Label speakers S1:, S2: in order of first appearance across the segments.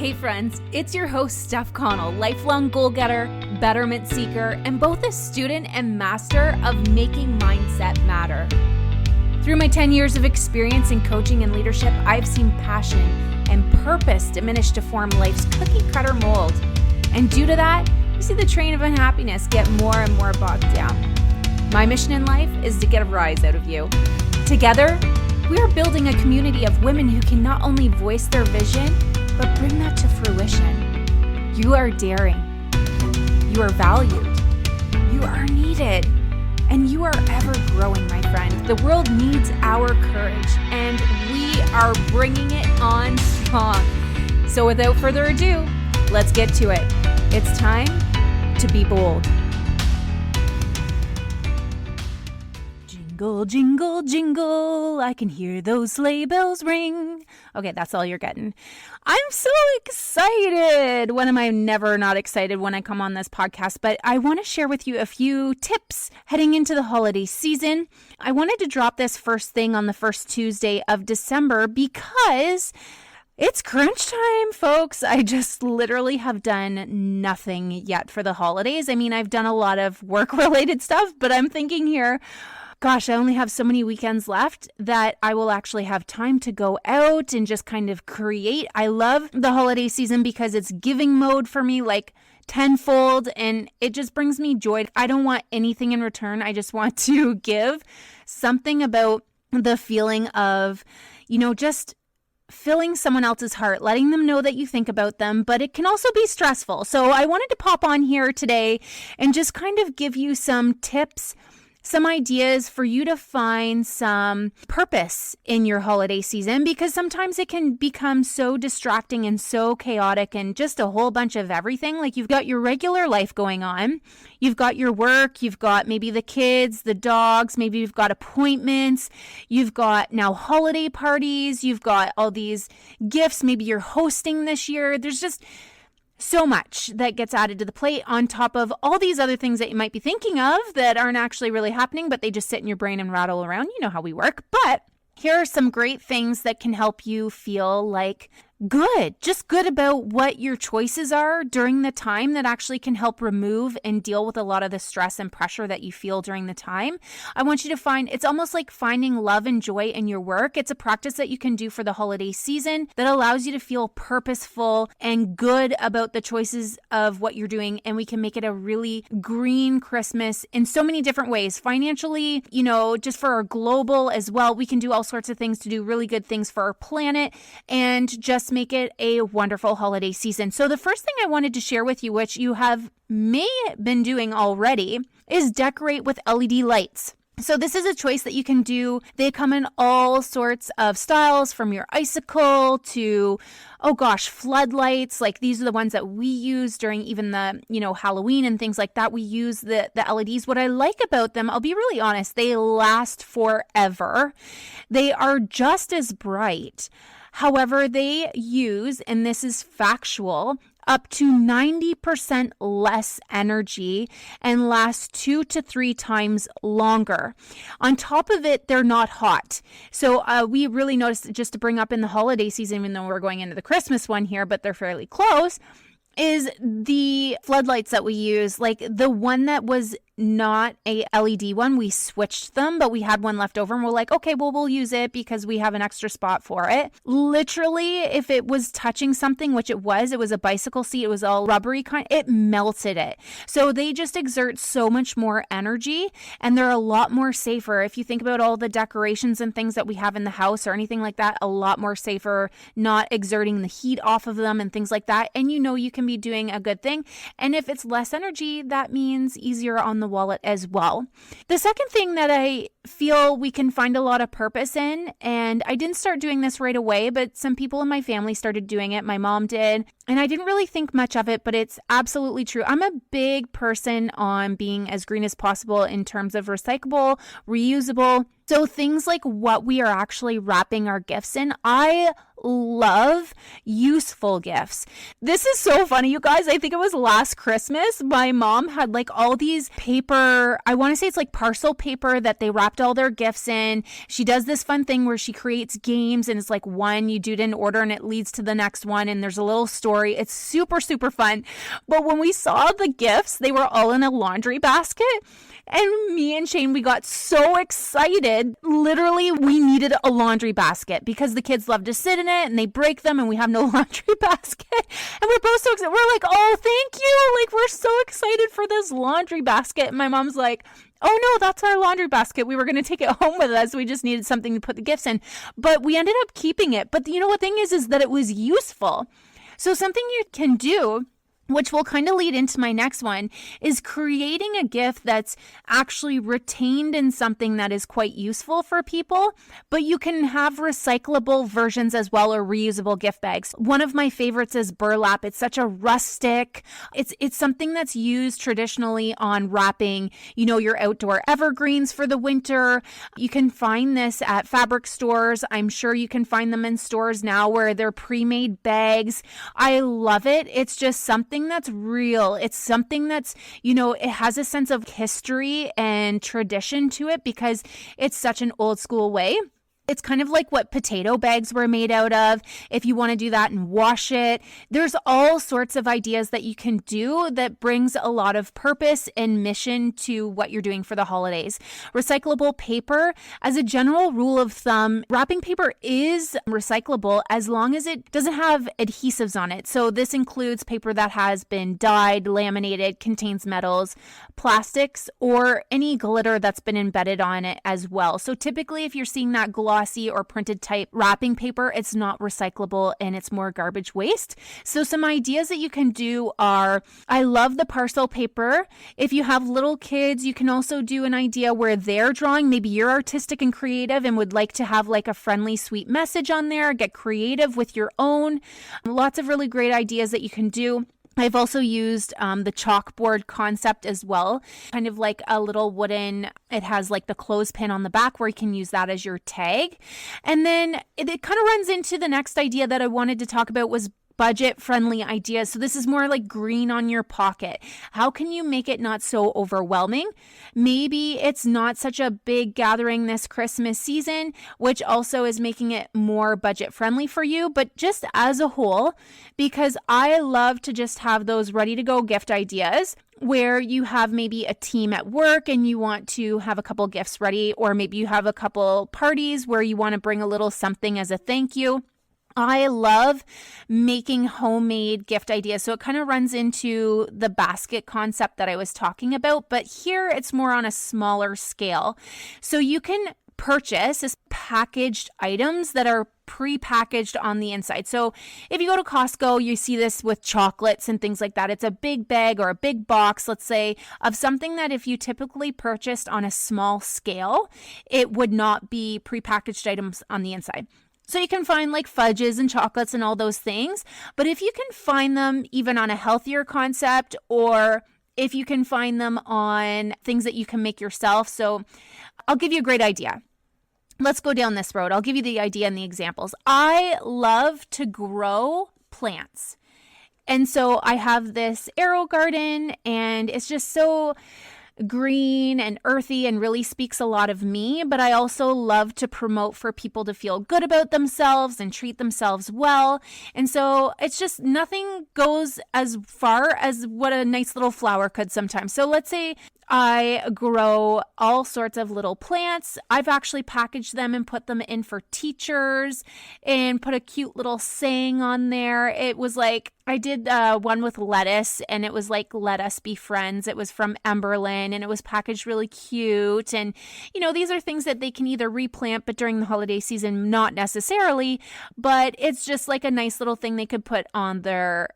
S1: Hey friends, it's your host Steph Connell, lifelong goal-getter, betterment seeker, and both a student and master of making mindset matter. Through my 10 years of experience in coaching and leadership, I've seen passion and purpose diminish to form life's cookie-cutter mold. And due to that, you see the train of unhappiness get more and more bogged down. My mission in life is to get a rise out of you. Together, we are building a community of women who can not only voice their vision, but bring that to fruition. You are daring. You are valued. You are needed. And you are ever growing, my friend. The world needs our courage, and we are bringing it on strong. So without further ado, let's get to it. It's time to be bold. Jingle, jingle, jingle, I can hear those sleigh bells ring. Okay, that's all you're getting. I'm so excited. When am I never not excited when I come on this podcast? But I want to share with you a few tips heading into the holiday season. I wanted to drop this first thing on the first Tuesday of December because it's crunch time, folks. I just literally have done nothing yet for the holidays. I mean, I've done a lot of work-related stuff, but I'm thinking here, gosh, I only have so many weekends left that I will actually have time to go out and just kind of create. I love the holiday season because it's giving mode for me, like tenfold, and it just brings me joy. I don't want anything in return. I just want to give something about the feeling of, just filling someone else's heart, letting them know that you think about them, but it can also be stressful. So I wanted to pop on here today and just kind of give you some tips, some ideas for you to find some purpose in your holiday season, because sometimes it can become so distracting and so chaotic and just a whole bunch of everything. Like you've got your regular life going on, you've got your work, you've got maybe the kids, the dogs, maybe you've got appointments, you've got now holiday parties, you've got all these gifts, maybe you're hosting this year. There's just so much that gets added to the plate on top of all these other things that you might be thinking of that aren't actually really happening, but they just sit in your brain and rattle around. You know how we work. But here are some great things that can help you feel like just good about what your choices are during the time that actually can help remove and deal with a lot of the stress and pressure that you feel during the time. I want you to it's almost like finding love and joy in your work. It's a practice that you can do for the holiday season that allows you to feel purposeful and good about the choices of what you're doing. And we can make it a really green Christmas in so many different ways. Financially, just for our global as well. We can do all sorts of things to do really good things for our planet and just make it a wonderful holiday season. So the first thing I wanted to share with you, which you may been doing already, is decorate with LED lights. So this is a choice that you can do. They come in all sorts of styles, from your icicle to, floodlights. Like these are the ones that we use during even the, Halloween and things like that. We use the LEDs. What I like about them, I'll be really honest, they last forever. They are just as bright. However, they use, and this is factual, up to 90% less energy and last 2 to 3 times longer. On top of it, they're not hot. So we really noticed, just to bring up in the holiday season, even though we're going into the Christmas one here, but they're fairly close, is the floodlights that we use. Like the one that was not a LED one, we switched them, but we had one left over and we're like, okay, well, we'll use it because we have an extra spot for it. Literally, if it was touching something, which it was a bicycle seat, it was all rubbery kind, it melted it. So they just exert so much more energy and they're a lot more safer. If you think about all the decorations and things that we have in the house or anything like that, a lot more safer, not exerting the heat off of them and things like that. And you can be doing a good thing. And if it's less energy, that means easier on the wallet as well. The second thing that I feel we can find a lot of purpose in, and I didn't start doing this right away, but some people in my family started doing it. My mom did, and I didn't really think much of it, but it's absolutely true. I'm a big person on being as green as possible in terms of recyclable, reusable. So things like what we are actually wrapping our gifts in, I love useful gifts. This is so funny, you guys. I think it was last Christmas. My mom had like all these paper, I want to say it's like parcel paper that they wrapped all their gifts in. She does this fun thing where she creates games, and it's like one, you do it in order and it leads to the next one, and there's a little story. It's super, super fun. But when we saw the gifts, they were all in a laundry basket. And me and Shane, we got so excited. Literally, we needed a laundry basket because the kids love to sit in it and they break them and we have no laundry basket. And we're both so excited. We're like, oh, thank you. Like, we're so excited for this laundry basket. And my mom's like, oh no, that's our laundry basket. We were going to take it home with us. We just needed something to put the gifts in. But we ended up keeping it. But you know what thing is that it was useful. So something you can do, which will kind of lead into my next one, is creating a gift that's actually retained in something that is quite useful for people, but you can have recyclable versions as well, or reusable gift bags. One of my favorites is burlap. It's such a rustic, it's something that's used traditionally on wrapping, you know, your outdoor evergreens for the winter. You can find this at fabric stores. I'm sure you can find them in stores now where they're pre-made bags. I love it. It's just something that's real. It's something that's, you know, it has a sense of history and tradition to it because it's such an old school way. It's kind of like what potato bags were made out of. If you want to do that and wash it, there's all sorts of ideas that you can do that brings a lot of purpose and mission to what you're doing for the holidays. Recyclable paper, as a general rule of thumb, wrapping paper is recyclable as long as it doesn't have adhesives on it. So this includes paper that has been dyed, laminated, contains metals, plastics, or any glitter that's been embedded on it as well. So typically, if you're seeing that glossy or printed type wrapping paper, it's not recyclable and it's more garbage waste. So some ideas that you can do are, I love the parcel paper. If you have little kids, you can also do an idea where they're drawing. Maybe you're artistic and creative and would like to have like a friendly, sweet message on there. Get creative with your own. Lots of really great ideas that you can do. I've also used the chalkboard concept as well, kind of like a little wooden, it has like the clothespin on the back where you can use that as your tag. And then it kind of runs into the next idea that I wanted to talk about was budget-friendly ideas. So this is more like green on your pocket. How can you make it not so overwhelming? Maybe it's not such a big gathering this Christmas season, which also is making it more budget-friendly for you, but just as a whole, because I love to just have those ready-to-go gift ideas where you have maybe a team at work and you want to have a couple gifts ready, or maybe you have a couple parties where you want to bring a little something as a thank you. I love making homemade gift ideas. So it kind of runs into the basket concept that I was talking about, but here it's more on a smaller scale. So you can purchase this packaged items that are pre-packaged on the inside. So if you go to Costco, you see this with chocolates and things like that. It's a big bag or a big box, let's say, of something that if you typically purchased on a small scale, it would not be pre-packaged items on the inside. So you can find like fudges and chocolates and all those things. But if you can find them even on a healthier concept, or if you can find them on things that you can make yourself. So I'll give you a great idea. Let's go down this road. I'll give you the idea and the examples. I love to grow plants. And so I have this AeroGarden, and it's just so green and earthy and really speaks a lot of me, but I also love to promote for people to feel good about themselves and treat themselves well. And so it's just nothing goes as far as what a nice little flower could sometimes. So let's say I grow all sorts of little plants. I've actually packaged them and put them in for teachers and put a cute little saying on there. It was like, I did one with lettuce, and it was like, let us be friends. It was from Emberlyn, and it was packaged really cute. And, you know, these are things that they can either replant, but during the holiday season, not necessarily, but it's just like a nice little thing they could put on their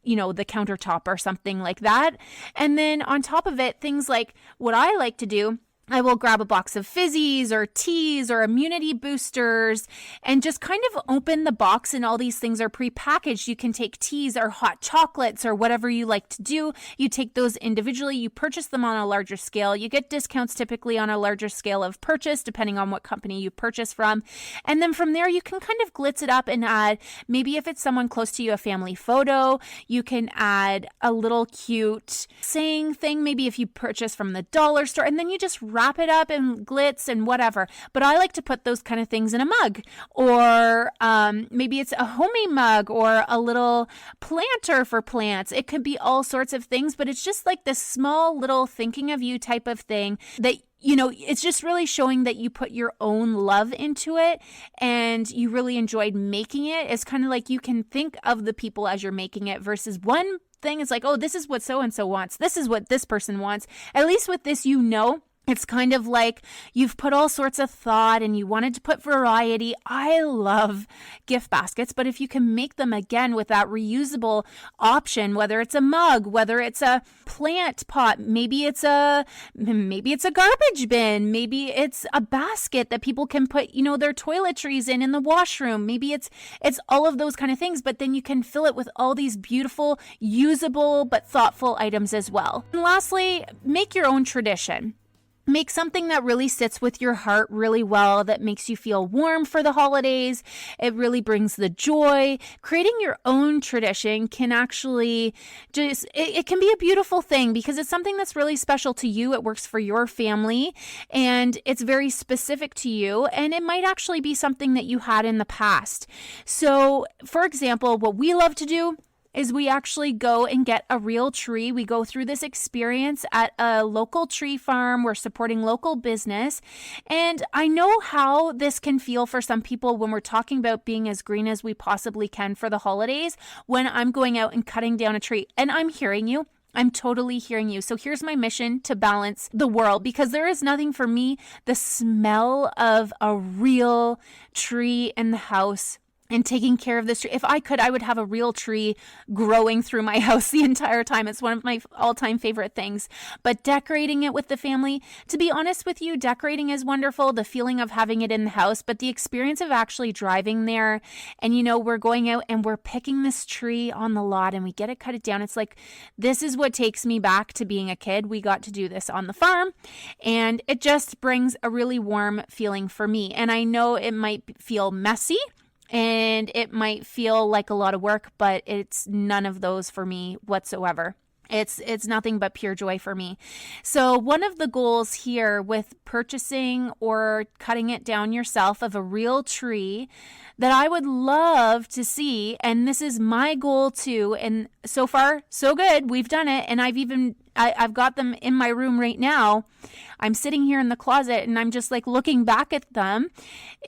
S1: the countertop or something like that. And then on top of it, things like what I like to do I will grab a box of fizzies or teas or immunity boosters and just kind of open the box, and all these things are prepackaged. You can take teas or hot chocolates or whatever you like to do. You take those individually, you purchase them on a larger scale. You get discounts typically on a larger scale of purchase depending on what company you purchase from. And then from there, you can kind of glitz it up and add, maybe if it's someone close to you, a family photo. You can add a little cute saying thing, maybe if you purchase from the dollar store, and then you just wrap it up in glitz and whatever. But I like to put those kind of things in a mug, or maybe it's a homemade mug or a little planter for plants. It could be all sorts of things, but it's just like this small little thinking of you type of thing that, you know, it's just really showing that you put your own love into it and you really enjoyed making it. It's kind of like you can think of the people as you're making it versus one thing is like, oh, this is what so-and-so wants. This is what this person wants. At least with this, you know, it's kind of like you've put all sorts of thought and you wanted to put variety. I love gift baskets, but if you can make them again with that reusable option, whether it's a mug, whether it's a plant pot, maybe it's a garbage bin, maybe it's a basket that people can put, you know, their toiletries in the washroom. Maybe it's all of those kind of things, but then you can fill it with all these beautiful, usable, but thoughtful items as well. And lastly, make your own tradition. Make something that really sits with your heart really well, that makes you feel warm for the holidays. It really brings the joy. Creating your own tradition can actually just, it can be a beautiful thing because it's something that's really special to you. It works for your family and it's very specific to you. And it might actually be something that you had in the past. So, for example, what we love to do is we actually go and get a real tree. We go through this experience at a local tree farm. We're supporting local business. And I know how this can feel for some people when we're talking about being as green as we possibly can for the holidays, when I'm going out and cutting down a tree. And I'm hearing you. I'm totally hearing you. So here's my mission to balance the world, because there is nothing for me, the smell of a real tree in the house and taking care of this tree. If I could, I would have a real tree growing through my house the entire time. It's one of my all-time favorite things. But decorating it with the family, to be honest with you, decorating is wonderful, the feeling of having it in the house, but the experience of actually driving there and, you know, we're going out and we're picking this tree on the lot and we get to cut it down. It's like, this is what takes me back to being a kid. We got to do this on the farm and it just brings a really warm feeling for me. And I know it might feel messy, and it might feel like a lot of work, but it's none of those for me whatsoever. It's nothing but pure joy for me. So one of the goals here with purchasing or cutting it down yourself of a real tree that I would love to see, and this is my goal too, and so far so good, we've done it, and I've got them in my room right now. I'm sitting here in the closet and I'm just like looking back at them,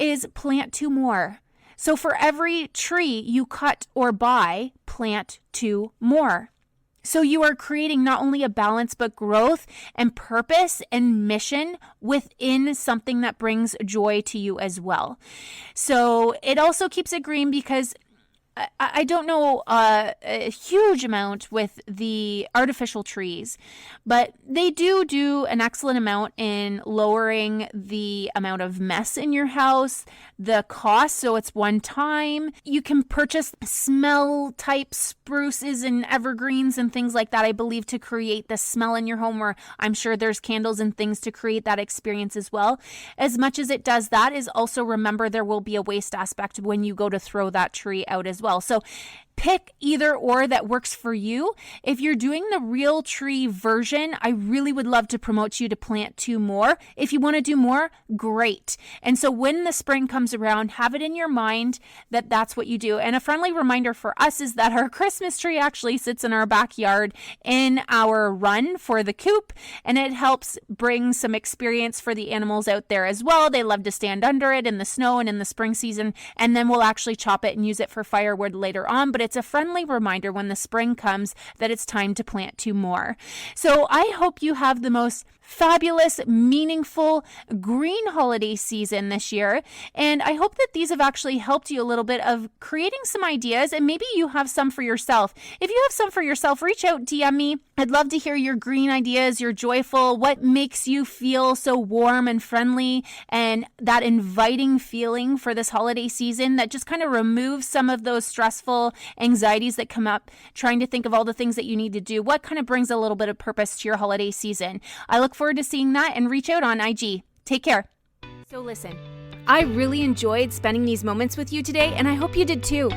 S1: is plant 2 more. So for every tree you cut or buy, plant 2 more. So you are creating not only a balance, but growth and purpose and mission within something that brings joy to you as well. So it also keeps it green because I don't know a huge amount with the artificial trees, but they do an excellent amount in lowering the amount of mess in your house, the cost. So it's one time. You can purchase smell type spruces and evergreens and things like that, I believe, to create the smell in your home, where I'm sure there's candles and things to create that experience as well. As much as it does that, is also remember there will be a waste aspect when you go to throw that tree out as well. So pick either or that works for you. If you're doing the real tree version, I really would love to promote you to plant 2 more. If you want to do more, great. And so when the spring comes around, have it in your mind that that's what you do. And a friendly reminder for us is that our Christmas tree actually sits in our backyard in our run for the coop, and it helps bring some experience for the animals out there as well. They love to stand under it in the snow and in the spring season, and then we'll actually chop it and use it for firewood later on. But it's a friendly reminder when the spring comes that it's time to plant 2 more. So I hope you have the most fabulous, meaningful, green holiday season this year. And I hope that these have actually helped you a little bit of creating some ideas, and maybe you have some for yourself. If you have some for yourself, reach out, DM me. I'd love to hear your green ideas, your joyful, what makes you feel so warm and friendly and that inviting feeling for this holiday season that just kind of removes some of those stressful anxieties that come up trying to think of all the things that you need to do. What kind of brings a little bit of purpose to your holiday season? I look forward to seeing that, and reach out on IG. Take care. So listen, I really enjoyed spending these moments with you today, and I hope you did too.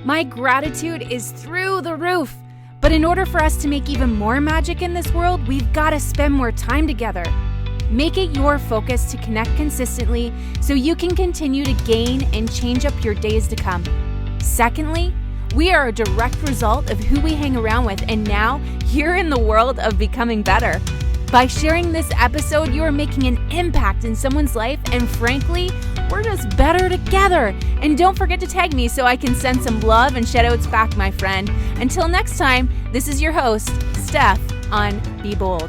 S1: My gratitude is through the roof. But in order for us to make even more magic in this world, we've got to spend more time together. Make it your focus to connect consistently so you can continue to gain and change up your days to come. Secondly, we are a direct result of who we hang around with, and now you're in the world of becoming better. By sharing this episode, you are making an impact in someone's life, and frankly, we're just better together. And don't forget to tag me so I can send some love and shout-outs back, my friend. Until next time, this is your host, Steph, on Be Bold.